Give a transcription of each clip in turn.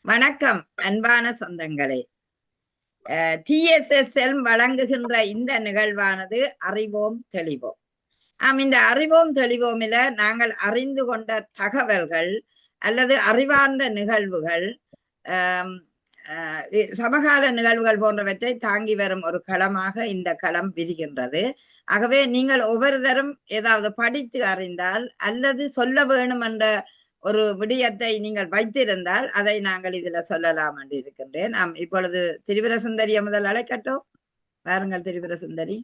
வணக்கம் அன்பான சொந்தங்களே. TSSL வழங்குகின்ற இந்த நிகழ்வானது அறிவோம் தெளிவோம். இந்த அறிவோம் தெளிவோமில நாங்கள் அறிந்து கொண்ட தகவல்கள் அல்லது அறிவார்ந்த நிகழ்வுகள், சமகால நிகழ்வுகள் போன்றவற்றை தாங்கி வரும் ஒரு களமாக இந்த களம் விரிகின்றது. ஆகவே நீங்கள் ஒவ்வொருத்தரும் ஏதாவது படித்து அறிந்தால் அல்லது சொல்ல வேணும் என்ற ஒரு விடயத்தை நீங்கள் வைத்திருந்தால் அதை நாங்கள் இதுல சொல்லலாம் என்று இருக்கின்றேன். இப்பொழுது திரிபுர சுந்தரிய முதல் அழைக்கட்டும். வாருங்கள் திரிபுர சுந்தரி.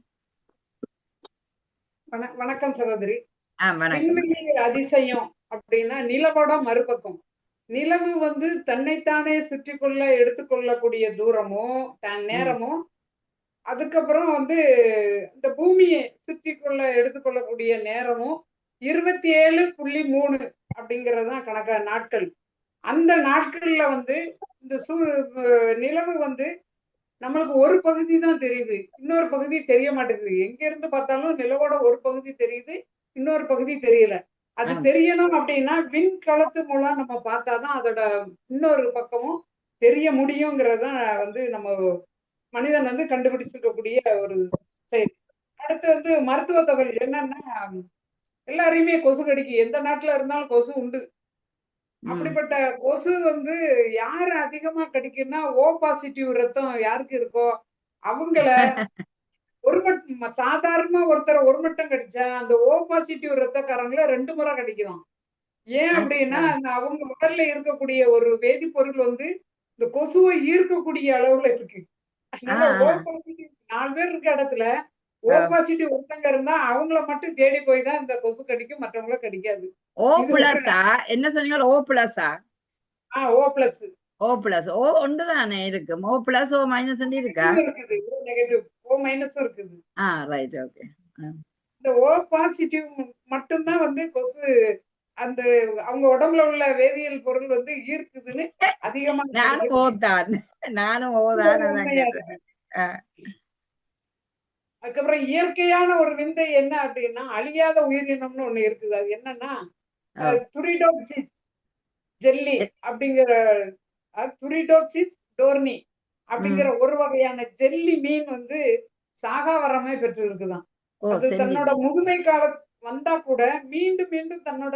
வணக்கம் சகோதரி. வணக்கம். அதிசயம் அப்படின்னா நிலவோட மறுபக்கம். நிலவு தன்னைத்தானே சுற்றி கொள்ள எடுத்துக்கொள்ளக்கூடிய தூரமும் நேரமும், அதுக்கப்புறம் இந்த பூமியை சுற்றி கொள்ள எடுத்துக்கொள்ளக்கூடிய நேரமும் 27.3 அப்படிங்கறதுதான் கணக்கா நாட்கள். அந்த நாட்கள்ல இந்த நிலவு நம்மளுக்கு ஒரு பகுதி தான் தெரியுது, இன்னொரு பகுதி தெரிய மாட்டேங்குது. எங்க இருந்து பார்த்தாலும் நிலவோட ஒரு பகுதி தெரியுது, இன்னொரு பகுதி தெரியல. அது தெரியணும் அப்படின்னா விண்கலத்து மூலம் நம்ம பார்த்தாதான் அதோட இன்னொரு பக்கமும் தெரிய முடியுங்கிறதான் நம்ம மனிதன் கண்டுபிடிச்சிருக்கக்கூடிய ஒரு செயல். அடுத்து மருத்துவ தகவல் என்னன்னா, எல்லாரையுமே கொசு கடிக்கு, எந்த நாட்டுல இருந்தாலும் கொசு உண்டு. அப்படிப்பட்ட கொசு யாரு அதிகமா கடிக்குன்னா, ஓ பாசிட்டிவ் ரத்தம் யாருக்கு இருக்கோ அவங்கள சாதாரணமா ஒருத்தர் ஒரு மட்டம் கடிச்சா அந்த ஓ பாசிட்டிவ் ரத்தக்காரங்கள 2 முறை கடிக்குதான். ஏன் அப்படின்னா அவங்க உடல்ல இருக்கக்கூடிய ஒரு வேதிப்பொருள் இந்த கொசுவை ஈர்க்கக்கூடிய அளவுல இருக்கு. அதனால ஓ பாசிட்டிவ் 4 பேர் இருக்க இடத்துல ஓ பாசிட்டிவ் ஒருத்தங்க இருந்தா அவங்கள மட்டும் தேடி போய் தான் இந்த கொசு கடிக்கும், மற்றவங்கள கடிக்காது. ஓ பிளஸா என்ன சொன்னீங்க? ஓ பிளஸா? ஓ பிளஸ். ஓ பிளஸ். ஓ ஒன்றுதானே இருக்கு. ஓ பிளஸ் ஓ மைனஸ் இருக்கா? இருக்குது, நெகட்டிவ் ஓ மைனஸ் இருக்குது. Right, okay. இந்த ஓ பாசிட்டிவ் மட்டும்தான் கொசு அந்த அவங்க உடம்புல உள்ள வேதியியல் பொருள் ஈர்க்குதுன்னு அதிகமா. நானும் ஓதான். அதுக்கப்புறம் இயற்கையான ஒரு விந்தை என்ன அப்படின்னா, அழியாத உயிரினம்னு ஒண்ணு இருக்குது. அது என்னன்னா துரிடோப்சிஸ் ஜெல்லி அப்படிங்கிற, துரிடோப்சிஸ் டோர்னி அப்படிங்கிற ஒரு வகையான ஜெல்லி மீன் சாகா வரமே பெற்று இருக்குதான். அது தன்னோட முதுமை காலம் வந்தா கூட மீண்டும் மீண்டும் தன்னோட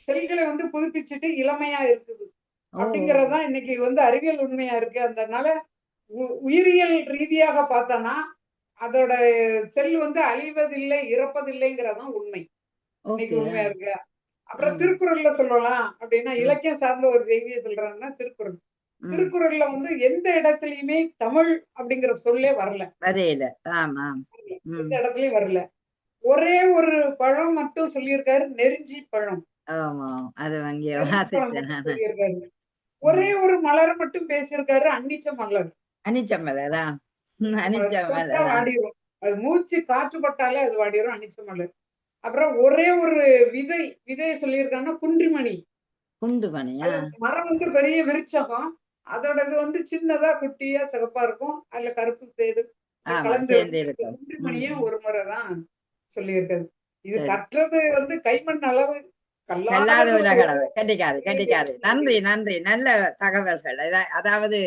செல்களை புதுப்பிச்சுட்டு இளமையா இருக்குது அப்படிங்கறதுதான் இன்னைக்கு அறிவியல் உண்மையா இருக்கு. அதனால உயிரியல் ரீதியாக பார்த்தோம்னா அதோட செல் அழிவதில்லை, இறப்பதில்லைங்கிறதான் உண்மை இன்னைக்கு உண்மையா இருக்கு. அப்புறம் திருக்குறள்ல சொல்லலாம் அப்படின்னா, இலக்கியம் சார்ந்த ஒரு செய்தியை சொல்றாங்கன்னா திருக்குறள். திருக்குறள்ல எந்த இடத்துலயுமே தமிழ் அப்படிங்கிற சொல்லே வரல, எந்த இடத்துலயும் வரல. ஒரே ஒரு பழம் மட்டும் சொல்லியிருக்காரு, நெருஞ்சி பழம். ஒரே ஒரு மலர் மட்டும் பேசியிருக்காரு, அன்னிச்ச மலர். அனிச்ச மலரா? வாடிரும், அது மூச்சு காற்று பட்டாலே அது வாடிரும், அன்னிச்ச மலர். அப்புறம் ஒரே ஒரு விதையை சொல்லியிருக்காங்கன்னா குன்றிமணி. மரம் பெரிய விருட்சகம், அதோட இது சின்னதா குட்டியா சிகப்பா இருக்கும், அதுல கருப்பு சேடு கலந்து குன்றிமணியும் ஒரு முறைதான் சொல்லியிருக்காது. இது கற்றது கைமண் அளவு கண்டிக்காது. நன்றி நன்றி. நல்ல தகவல்கள். அதாவது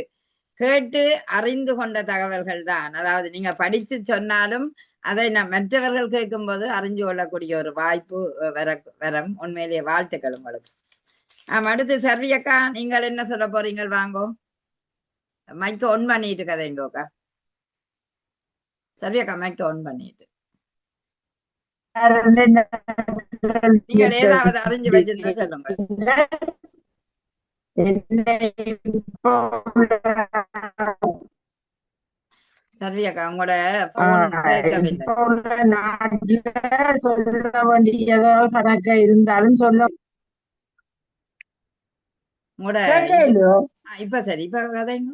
கேட்டு அறிந்து கொண்ட தகவல்கள் தான். அதாவது நீங்க படிச்சு சொன்னாலும் அதை மற்றவர்கள் கேட்கும் போது அறிஞ்சு கொள்ளக்கூடிய ஒரு வாய்ப்பு வரும். உண்மையிலேயே வாழ்த்துக்கள் உங்களுக்கு. அடுத்து சர்வியக்கா, நீங்கள் என்ன சொல்ல போறீங்க? வாங்கோ, மைக்க ஒன் பண்ணிட்டு கதைங்கோக்கா. சர்வியக்கா மைக்க ஒன் பண்ணிட்டு நீங்கள் ஏதாவது அறிஞ்சு வச்சிருந்தா சொல்லுங்க. சர்வியக்கா உங்களோட சொல்ல வேண்டியதோ கணக்க இருந்தாலும் சொல்ல. இப்ப சரி, இப்ப கதைங்க.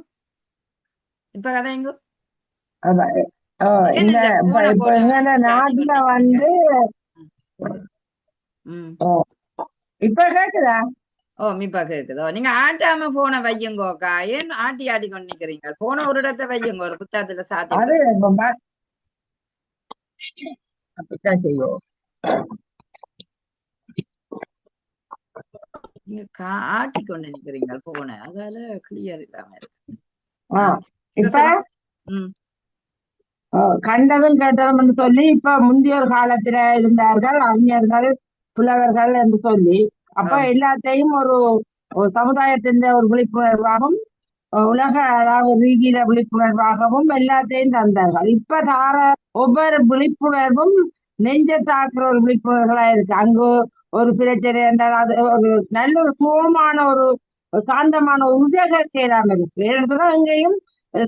நாட்டுல இப்ப கேக்குதா? இப்ப கேக்குதோ? நீங்க ஆட்டாம போன வையுங்கோக்கா. ஏன் ஆட்டி ஆட்டி கொண்டு நிக்கிறீங்க? போன ஒரு இடத்த வையுங்க, ஒரு புத்தகத்துல சாத்தி. அப்படித்தான் செய்வோம். நீங்க ஆட்டி கொண்டு நிக்கிறீங்க போன அதால கிளியர் இல்லாம இருக்கு. ஆஹ் இப்ப சொல்லுங்க. ம். கண்டதும் கேட்டதும் சொல்லி இப்ப முந்தைய ஒரு காலத்துல இருந்தார்கள் அறிஞர்கள் புலவர்கள் என்று சொல்லி அப்ப எல்லாத்தையும் ஒரு சமுதாயத்தின் ஒரு விழிப்புணர்வாகவும் உலக அதாவது ரீதியில விழிப்புணர்வாகவும் எல்லாத்தையும் தந்தார்கள். இப்ப தார ஒவ்வொரு விழிப்புணர்வும் நெஞ்ச தாக்குற ஒரு விழிப்புணர்வுகளா இருக்கு. அங்கு ஒரு பிரச்சனை என்றால் அது ஒரு நல்ல ஒரு சுகமான ஒரு சாந்தமான ஒரு உதக செய்யாம இருக்கு. ஏன்னு சொன்னா எங்கேயும்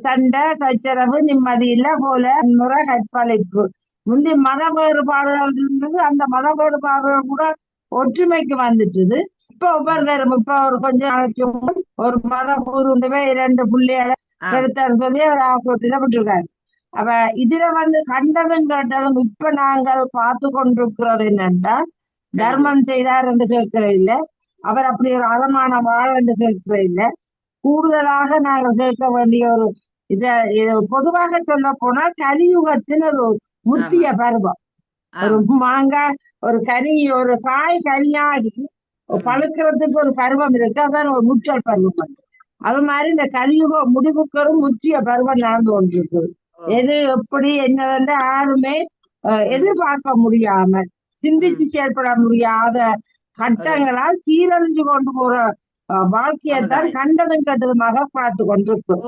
சண்டை சச்சரவு நிம்மதி இல்ல போல முறை கற்பழிப்பு முந்தி மத வேறுபாடுகள் இருந்தது. அந்த மத வேறுபாடுகள் கூட ஒற்றுமைக்கு வந்துட்டுது. இப்ப ஒவ்வொருத்தரும் இப்ப ஒரு கொஞ்சம் நாளைக்கு முன் ஒரு மதம் உருண்டவே 2 புள்ளிகளை பெருத்தாரு சொல்லி அவர் ஆஸ்பத்திரியில விட்டுருக்காரு. அப்ப இதுல கண்டதும் கேட்டதும் இப்ப நாங்கள் பார்த்து கொண்டிருக்கிறது என்னன்னா தர்மம் செய்தார் என்று கேட்கிற இல்லை, அவர் அப்படி ஒரு அறமான வாழ் என்று கேட்கிற இல்லை. கூடுதலாக நாங்கள் கேட்க வேண்டிய ஒரு இத பொதுவாக சொல்ல போனா கலியுகத்தின் ஒரு முத்திய பருவம். ஒரு மாங்காய் ஒரு கனி ஒரு காய் கனியாகி பழுக்கிறதுக்கு ஒரு பருவம் இருக்கு. அதான் ஒரு முற்றல் பருவம். அது மாதிரி இந்த கலியுக முடிவுக்கு ஒரு முற்றிய பருவம் நடந்து கொண்டிருக்கு. எது எப்படி என்னதுன்னு யாருமே எதிர்பார்க்க முடியாம சிந்திச்சு செயல்பட முடியாத கட்டங்களால் சீரழிஞ்சு கொண்டு போற வாழ்க்கையைத்தான் கண்டதும் கட்டதுமாக பார்த்து கொண்டிருக்கும்.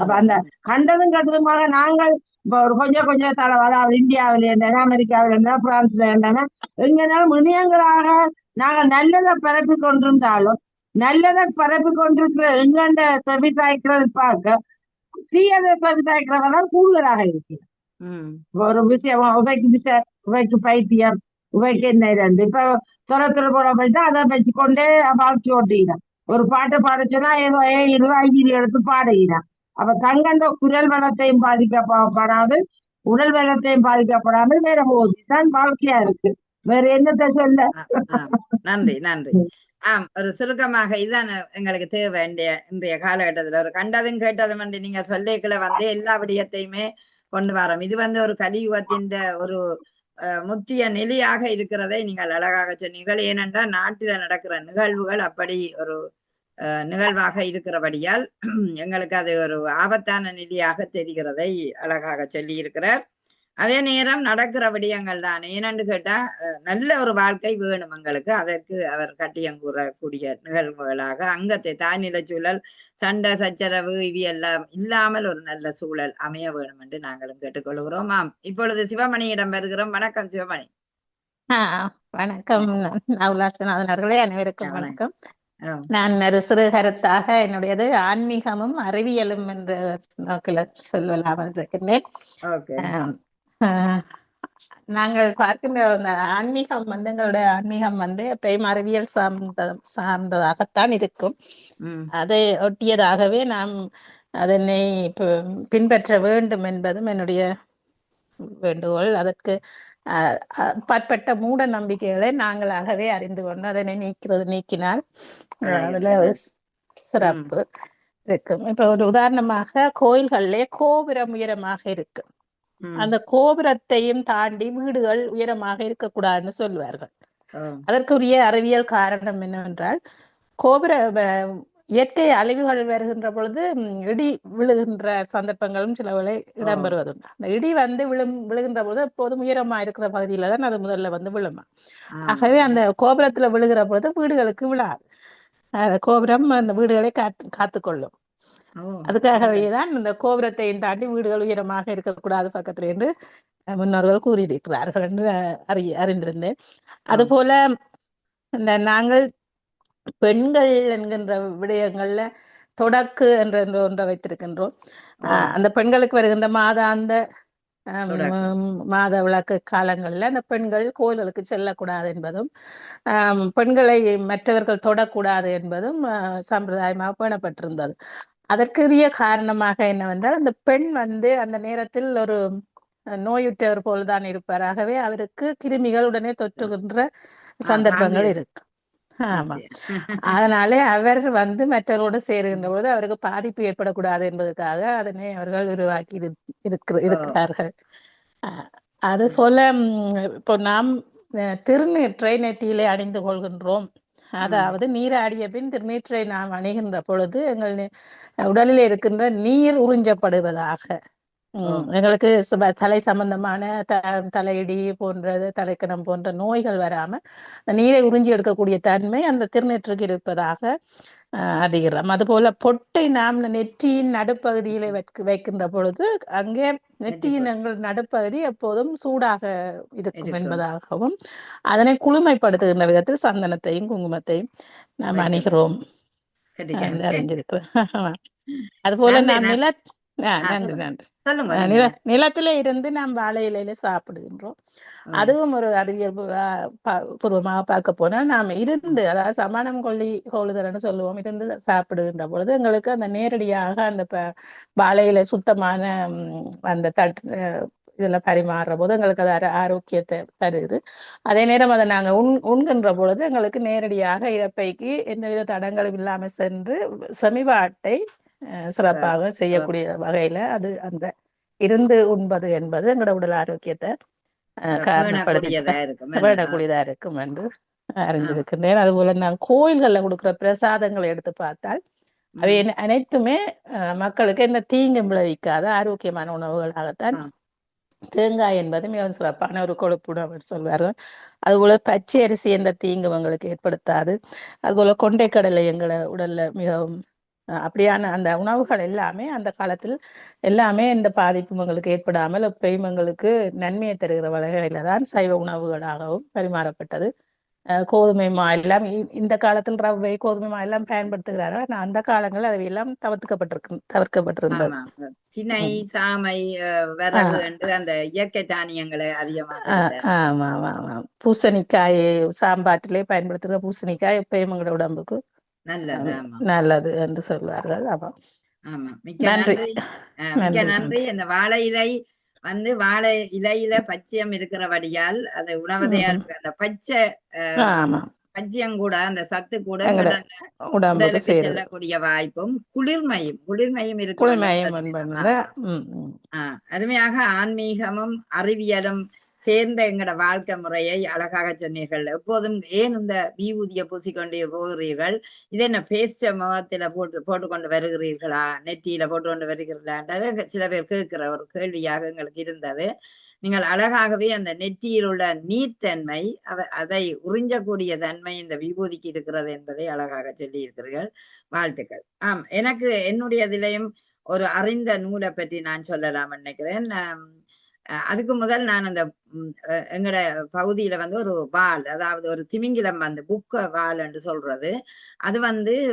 அப்ப அந்த கண்டதும் கட்டதுமாக நாங்கள் இப்ப ஒரு கொஞ்சம் தளவு அதாவது இந்தியாவில என்ன அமெரிக்காவில என்ன பிரான்ஸ்ல என்னன்னா எங்கனாலும் இணையங்களாக நாங்கள் நல்லதை பரப்பி கொண்டிருந்தாலும் நல்லதை பரப்பி கொண்டிருக்கிற எங்கண்ட செவிசாய்க்கிறது பார்க்க தீயதை செவிசாய்க்கிறவதான் கூடுதலாக இருக்கு. ஒரு விஷயம் உவைக்கு பைத்தியம் உவைக்கு என்ன இருந்து இப்ப துரத்துல போட போயிட்டா அதை வச்சுக்கொண்டே வாழ்க்கை ஓட்டினான். ஒரு பாட்டை பாடச்சுன்னா ஏதோ 5 எடுத்து பாடுகிறான். அப்ப தங்கண்ட குரல் வளத்தையும் பாதிக்கப்படாது உடல் வளத்தையும் பாதிக்கப்படாமல் வேற போதுதான் வாழ்க்கையா இருக்கு. வேற என்னத்தை சொல்ல. நன்றி நன்றி. ஒரு சுருக்கமாக இதுதான் எங்களுக்கு தேவை வேண்டிய இன்றைய காலகட்டத்துல. ஒரு கண்டதும் கேட்டதும் நீங்க சொல்லிக்கல எல்லா விடயத்தையுமே கொண்டு வரோம். இது ஒரு கலியுகத்தின் ஒரு முத்திய நெலியாக இருக்கிறதை நீங்கள் அழகாக சொன்னீர்கள். ஏனென்றால் நாட்டில நடக்கிற நிகழ்வுகள் அப்படி ஒரு நிகழ்வாக இருக்கிறபடியால் எங்களுக்கு அது ஒரு ஆபத்தான நிலையாக தெரிகிறதை அழகாக சொல்லி இருக்கிறார். அதே நேரம் நடக்கிற விடயங்கள் தான் ஏனென்று கேட்டா நல்ல ஒரு வாழ்க்கை வேணும் எங்களுக்கு. அதற்கு அவர் கட்டியங்கூறக்கூடிய நிகழ்வுகளாக அங்கத்தை தாய்நிலை சூழல் சண்டை சச்சரவு இவையெல்லாம் இல்லாமல் ஒரு நல்ல சூழல் அமைய வேணும் என்று நாங்களும் கேட்டுக்கொள்கிறோம். இப்பொழுது சிவமணியிடம் வருகிறோம். வணக்கம் சிவமணி. வணக்கம் நவுலாசநாதன் அவர்களே, அனைவருக்கும் வணக்கம். நான் ஒரு சிறு கருத்தாக என்னுடையது ஆன்மீகமும் அறிவியலும் என்ற நோக்கில சொல்லலாம் இருக்கின்றேன். நாங்கள் பார்க்கின்ற ஆன்மீகம் எங்களுடைய ஆன்மீகம் எப்பயும் அறிவியல் சார்ந்ததாகத்தான் இருக்கும். அதை ஒட்டியதாகவே நாம் அதனை பின்பற்ற வேண்டும் என்பதும் என்னுடைய வேண்டுகோள். அதற்கு பற்பட்ட மூட நம்பிக்கைகளை நாங்களாகவே அறிந்து கொண்டு அதனை நீக்கினால் அதுல ஒரு சிறப்பு இருக்கும். இப்ப ஒரு உதாரணமாக கோயில்கள்ல கோபுரம் உயரமாக இருக்கு. அந்த கோபுரத்தையும் தாண்டி வீடுகள் உயரமாக இருக்கக்கூடாதுன்னு சொல்லுவார்கள். அதற்குரிய அறிவியல் காரணம் என்னவென்றால் கோபுர இயற்கை அழிவுகள் வருகின்ற பொழுது இடி விழுகின்ற சந்தர்ப்பங்களும் சில வேளை இடம்பெறுவதுண்டு. அந்த இடி விழுகின்ற பொழுது எப்போதும் உயரமா இருக்கிற பகுதியில தான் அது முதல்ல விழுமா. ஆகவே அந்த கோபுரத்துல விழுகிற பொழுது வீடுகளுக்கு விழாது. கோபுரம் அந்த வீடுகளை காத்துக்கொள்ளும். அதுக்காகவேதான் இந்த கோபுரத்தையும் தாண்டி வீடுகள் உயரமாக இருக்கக்கூடாது பக்கத்துல என்று முன்னோர்கள் கூறியிருக்கிறார்கள் என்று அறிந்திருந்தேன். அதுபோல இந்த நாங்கள் பெண்கள் என்கின்ற விடயங்கள்ல தொடக்கு என்ற ஒன்றை வைத்திருக்கின்றோம். அந்த பெண்களுக்கு வருகின்ற மாத விளக்கு காலங்கள்ல அந்த பெண்கள் கோயில்களுக்கு செல்லக்கூடாது என்பதும் பெண்களை மற்றவர்கள் தொடக்கூடாது என்பதும் சம்பிரதாயமாக பேணப்பட்டிருந்தது. அதற்குரிய காரணமாக என்னவென்றால் அந்த பெண் அந்த நேரத்தில் ஒரு நோயுற்றவர் போல்தான் இருப்பார். ஆகவே அவருக்கு கிருமிகள் உடனே தொற்றுகின்ற சந்தர்ப்பங்கள் இருக்கு. ஆமா, அதனாலே அவர் மற்றவரோடு சேருகின்ற பொழுது அவருக்கு பாதிப்பு ஏற்படக்கூடாது என்பதற்காக அதனை அவர்கள் உருவாக்கி இருக்கிறார்கள். அது போல இப்போ நாம் திருநீற்றை நெற்றியிலே அணிந்து கொள்கின்றோம். அதாவது நீராடிய பின் திருநீற்றை நாம் அணிகின்ற பொழுது எங்கள் உடலில் இருக்கின்ற நீர் உறிஞ்சப்படுவதாக. எங்களுக்கு தலை சம்பந்தமான தலையிடி போன்றது, தலைக்கணம் போன்ற நோய்கள் வராம நீரை உறிஞ்சி எடுக்கக்கூடிய தன்மை அந்த திருநீற்றுக்கு இருப்பதாக அறிகிறோம். அதுபோல பொட்டை நாம் நெற்றியின் நடுப்பகுதியில வைக்கின்ற பொழுது அங்கே நெற்றியின் எங்கள் நடுப்பகுதி எப்போதும் சூடாக இருக்கும் என்பதாகவும் அதனை குளுமைப்படுத்துகின்ற விதத்தில் சந்தனத்தையும் குங்குமத்தையும் நாம் அணிகிறோம் அறிஞ்சிருக்கிறோம். அதுபோல நாம் நன்றி நிலத்தில இருந்து நாம் வாழை இலையில சாப்பிடுகின்றோம். அதுவும் ஒரு அறிவியல் பூர்வமாக பார்க்க போனா நாம் இருந்து, அதாவது சமணம் கொள்ளுதல்னு சொல்லுவோம், இருந்து சாப்பிடுகின்ற பொழுது எங்களுக்கு அந்த நேரடியாக அந்த வாழை இலை சுத்தமான அந்த இதுல பரிமாறுற போது எங்களுக்கு அது ஆரோக்கியத்தை தருது. அதே நேரம் அதை நாங்க உண்கின்ற பொழுது எங்களுக்கு நேரடியாக இறப்பைக்கு எந்தவித தடங்களும் இல்லாம சென்று செமிபாட்டை சிறப்பாக செய்யக்கூடிய வகையில அது அந்த இருந்து உண்பது என்பது எங்களோட உடல் ஆரோக்கியத்தை காரணப்படுத்தக்கூடியதா இருக்கும் என்று அறிந்திருக்கின்றேன். அதுபோல நான் கோயில்கள்ல கொடுக்கிற பிரசாதங்களை எடுத்து பார்த்தால் அவை அனைத்துமே மக்களுக்கு எந்த தீங்கும் விளைவிக்காத ஆரோக்கியமான உணவுகளாகத்தான். தேங்காய் என்பது மிகவும் சிறப்பான ஒரு கொழுப்பு உணவு சொல்வார்கள். அதுபோல பச்சை அரிசி எந்த தீங்கும் எங்களுக்கு ஏற்படுத்தாது. அதுபோல கொண்டைக்கடலை எங்களை உடல்ல மிகவும் அப்படியான அந்த உணவுகள் எல்லாமே அந்த காலத்தில் எல்லாமே இந்த பாதிப்பும் எங்களுக்கு ஏற்படாமல் எப்பயும் எங்களுக்கு நன்மையை தருகிற வகையில தான் சைவ உணவுகளாகவும் பரிமாறப்பட்டது. கோதுமை மா எல்லாம் இந்த காலத்தில் ரவை கோதுமை மா எல்லாம் பயன்படுத்துகிறார்கள். ஆனால் அந்த காலங்கள் அதை எல்லாம் தவிர்க்கப்பட்டிருந்தது. திணை சாமை வரகு அந்த இயற்கை தானியங்களை அதிகமாக ஆமா ஆமா ஆமா பூசணிக்காயை சாம்பாட்டிலே பயன்படுத்துகிற பூசணிக்காய் எப்பயும் எங்களோட உடம்புக்கு நல்லது என்று சொல்வார்கள். நன்றி. அந்த வாழை இலை வாழை இலையில பச்சையம் இருக்கிறபடியால் அது உணவு தயாரிப்பு அந்த பச்சையம் கூட அந்த சத்து கூட உடலுக்கு செல்லக்கூடிய வாய்ப்பும் குளிர்மையும் இருக்கு. அருமையாக ஆன்மீகமும் அறிவியலும் சேர்ந்த எங்களோட வாழ்க்கை முறையை அழகாக சொன்னீர்கள். எப்போதும் ஏன் இந்த விபூதியை பூசிக்கொண்டு போகிறீர்கள், இதை என்ன பேஸ்ட முகத்தில போட்டுக்கொண்டு வருகிறீர்களா, நெற்றியில போட்டுக்கொண்டு வருகிறீர்களா சில பேர் கேட்கிற ஒரு கேள்வியாக எங்களுக்கு இருந்தது. நீங்கள் அழகாகவே அந்த நெற்றியில் உள்ள நீர்த்தன்மை அதை உறிஞ்சக்கூடிய தன்மை இந்த விபூதிக்கு இருக்கிறது என்பதை அழகாக சொல்லி இருக்கிறீர்கள். வாழ்த்துக்கள். எனக்கு என்னுடையதிலையும் ஒரு அறிந்த நூலை பற்றி நான் சொல்லலாம் நினைக்கிறேன். அதுக்கு முதல் நான் அந்த எங்கட பகுதியில ஒரு வால், அதாவது ஒரு திமிங்கிலம் புக்க வால் என்று சொல்றது, அது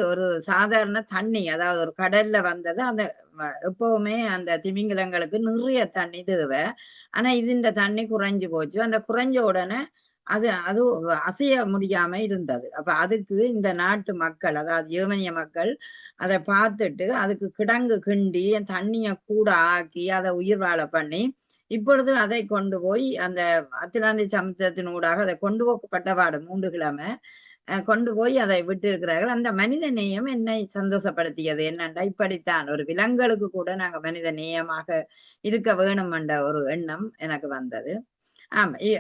ஒரு சாதாரண தண்ணி, அதாவது ஒரு கடல்ல வந்தது. அந்த எப்பவுமே அந்த திமிங்கிலங்களுக்கு நிறைய தண்ணி தேவை. ஆனா இது இந்த தண்ணி குறைஞ்சு போச்சு. அந்த குறைஞ்ச உடனே அது அசைய முடியாம இருந்தது. அப்ப அதுக்கு இந்த நாட்டு மக்கள், அதாவது ஜெர்மனிய மக்கள் அதை பார்த்துட்டு அதுக்கு கிடங்கு கிண்டி தண்ணிய கூட ஆக்கி அதை உயிர் வாழ பண்ணி இப்பொழுது அதை கொண்டு போய் அந்த அத்திலாந்தி சமுத்திரத்தின் ஊடாக அதை கொண்டு போக்கப்பட்ட பாடு 3 கிழமை கொண்டு போய் அதை விட்டு இருக்கிறார்கள். அந்த மனித நேயம் என்னை சந்தோஷப்படுத்தியது. என்னண்டா, இப்படித்தான் ஒரு விலங்குகளுக்கு கூட நாங்க மனித நேயமாக இருக்க வேணும் என்ற ஒரு எண்ணம் எனக்கு வந்தது.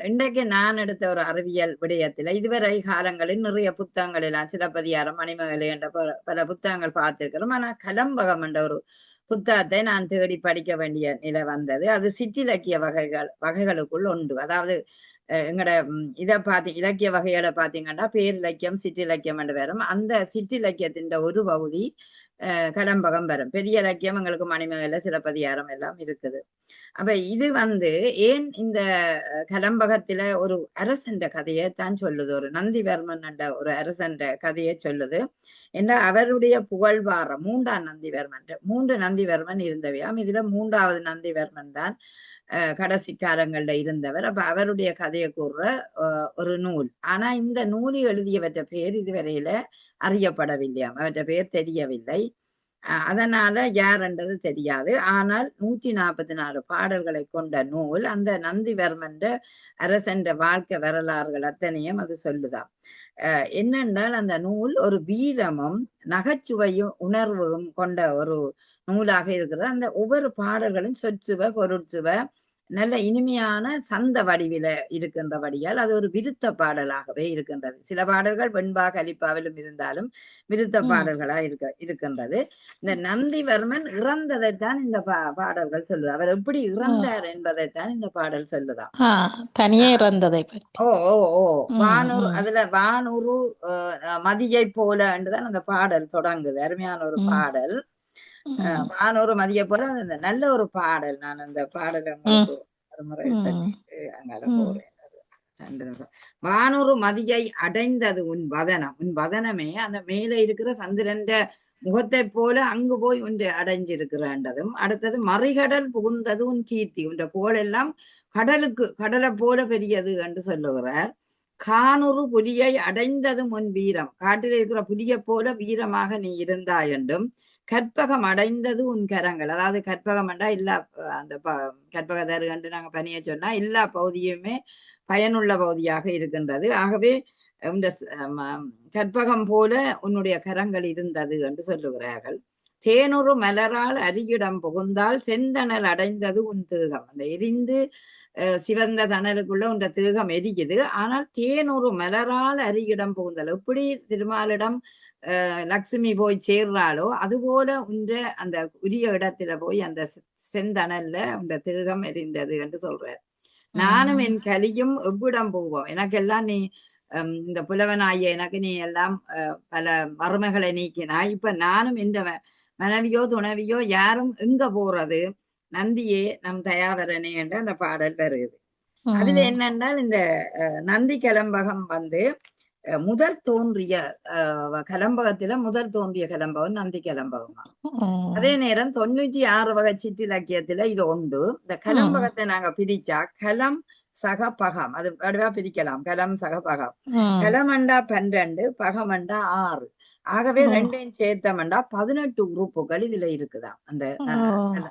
இன்றைக்கு நான் எடுத்த ஒரு அறிவியல் விடயத்துல இதுவரை காலங்களில் நிறைய புத்தகங்கள் எல்லாம் சிலப்பதிகாரம், மணிமேகலை என்ற பல புத்தகங்கள் பார்த்திருக்கிறோம். ஆனா கலம்பகம் என்ற ஒரு புத்தகத்தை நான் தேடி படிக்க வேண்டிய நிலை வந்தது. அது சிற்றிலக்கிய வகைகளுக்குள் உண்டு. அதாவது எங்கட இலக்கிய வகைகளை பாத்தீங்கன்னா பேரிலக்கியம் சிற்றிலக்கியம் என்று வரும். அந்த சிற்றிலக்கியத்தின் ஒரு பகுதி கலம்பகம் வரும். பெரிய இலக்கியம் எங்களுக்கு மணிமேகலை, சிலப்பதிகாரம் எல்லாம் இருக்குது. அப்ப இது ஏன் இந்த கலம்பகத்துல ஒரு அரசன்ற கதையை தான் சொல்லுது, ஒரு நந்திவர்மன் என்ற ஒரு அரசன்ற கதையை சொல்லுது. என்ற அவருடைய புகழ்வார 3ஆம் நந்திவர்மன், 3 நந்திவர்மன் இருந்தவையாம். இதுல 3வது நந்திவர்மன் தான் கடைசி காலங்கள்ல இருந்தவர். அப்ப அவருடைய கதையை கூறுற ஒரு நூல். ஆனா இந்த நூலை எழுதியவற்ற பேர் இதுவரையில அறியப்படவில்லையாம், அவற்ற பேர் தெரியவில்லை. அதனால யார் என்றது தெரியாது. ஆனால் 144 பாடல்களை கொண்ட நூல். அந்த நந்திவர்மன் அரசன்ற வாழ்க்கை வரலாறுகள் அத்தனையும் அது சொல்லுதான். என்னென்றால் அந்த நூல் ஒரு வீரமும் நகைச்சுவையும் உணர்வும் கொண்ட ஒரு நூலாக இருக்கிறது. அந்த ஒவ்வொரு பாடல்களும் சொற்சுவ பொருட்சுவ நல்ல இனிமையான சந்த வடிவில இருக்கின்றபடியால் அது ஒரு விருத்த பாடலாகவே இருக்கின்றது. சில பாடல்கள் வெண்பா கலிப்பாவிலும் இருந்தாலும் விருத்த பாடல்களா இருக்கின்றது. இந்த நந்திவர்மன் இறந்ததைத்தான் இந்த பாடல்கள் சொல்லுது. அவர் எப்படி இறந்தார் என்பதைத்தான் இந்த பாடல் சொல்லுதான். தனியே இறந்ததை பற்றி. ஓ ஓ ஓ வானூர், அதுல வானூறு மதியை போல என்றுதான் அந்த பாடல் தொடங்குது. அருமையான ஒரு பாடல். வானூறு மதியை போல நல்ல ஒரு பாடல். நான் அந்த பாடலை உங்களுக்கு ஒரு முறை சொல்லிட்டு அங்கால போறேன். வானூறு மதியை அடைந்தது உன் வதனம். உன் வதனமே அந்த மேல இருக்கிற சந்திரன் முகத்தை போல அங்கு போய் ஒன்று அடைஞ்சிருக்கிறன்றதும், அடுத்தது மறிகடல் புகுந்தது உன் கீர்த்தி. உன்ற போலெல்லாம் கடலை போல பெரியது என்று சொல்லுகிறார். கானூறு புலியை அடைந்ததும் உன் வீரம். காட்டில் இருக்கிற புலியை போல வீரமாக நீ இருந்தாய் என்றும், கற்பகம் அடைந்தது உன் கரங்கள். அதாவது கற்பகம் என்றா இல்லா அந்த கற்பக தரு என்று நாங்க பணிய சொன்னா எல்லா பகுதியுமே பயனுள்ள பகுதியாக இருக்கின்றது. ஆகவே இந்த கற்பகம் போல உன்னுடைய கரங்கள் இருந்தது என்று சொல்லுகிறார்கள். தேனொரு மலரால் அரியிடம் புகுந்தால் செந்தணல் அடைந்தது உன் தேகம். அந்த எரிந்து சிவந்த தணலுக்குள்ள உன்ற தேகம் எரிக்குது. ஆனால் தேனொரு மலரால் அரியிடம் புகுந்தல், எப்படி திருமாலிடம் லக்ஷ்மி போய் சேர்றாளோ அதுபோல உன்ற அந்த உரிய இடத்துல போய் அந்த செந்தணல்ல உன்ற தேகம் எரிந்தது என்று சொல்றார். நானும் என் கலியும் எவ்விடம் போவோம். எனக்கெல்லாம் நீ இந்த புலவனாய எனக்கு நீ எல்லாம் பல மருமைகளை நீக்கினாய். இப்ப நானும் இந்த மனைவியோ துணைவியோ யாரும் எங்க போறது, நந்தியே நம் தயாவரனே என்ற அந்த பாடல் வருது. அதுல என்னென்றால் இந்த நந்தி கலம்பகம் முதல் தோன்றிய கலம்பகத்துல முதல் தோன்றிய கலம்பகம் நந்தி கலம்பகமா. அதே நேரம் 96 வகை சிற்றிலக்கியத்துல இது உண்டு. இந்த கலம்பகத்தை நாங்க பிரிச்சா கலம் சகபகம், அது வடிவா பிரிக்கலாம். கலம் சகபகம். கலமண்டா 12, பகமண்டா 6. ஆகவே ரெண்டையும் சேர்த்தமண்டா 18 உறுப்புகள் இதுல இருக்குதாம். அந்த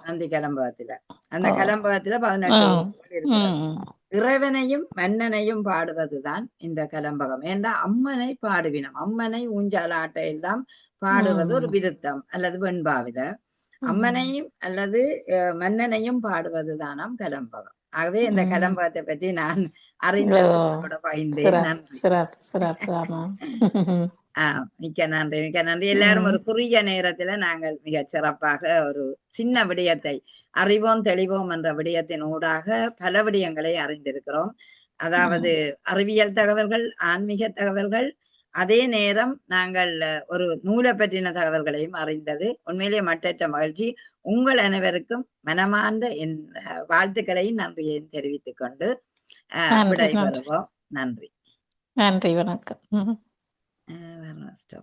நந்தி கலம்பகத்துல, அந்த கலம்பகத்துல 18 உறுப்புகள் இருக்கு. இறைவனையும் மன்னனையும் பாடுவதுதான் இந்த கலம்பகம். ஏண்டா அம்மனை பாடுவினம். அம்மனை ஊஞ்சாலாட்டை எல்லாம் பாடுவது ஒரு விருத்தம் அல்லது வெண்பாவில. அம்மனையும் அல்லது மன்னனையும் பாடுவதுதானாம் கலம்பகம். ஆகவே இந்த கலம்பகத்தை பற்றி நான் அறிந்ததோட பகிர்ந்தேன். நன்றி. மிக்க நன்றி, மிக்க நன்றி. எல்லாரும் ஒரு குறுகிய நேரத்துல நாங்கள் மிக சிறப்பாக ஒரு சின்ன விடயத்தை அறிவோம் தெளிவோம் என்ற விடயத்தின் ஊடாக பல விடயங்களை அறிந்திருக்கிறோம். அதாவது அறிவியல் தகவல்கள், ஆன்மீக தகவல்கள், அதே நேரம் நாங்கள் ஒரு நூலை பற்றின தகவல்களையும் அறிந்தது உண்மையிலே மட்டற்ற மகிழ்ச்சி. உங்கள் அனைவருக்கும் மனமார்ந்த என் வாழ்த்துக்களையும் நன்றியையும் தெரிவித்துக் கொண்டு விடைபெறுவோம். நன்றி, நன்றி, வணக்கம்.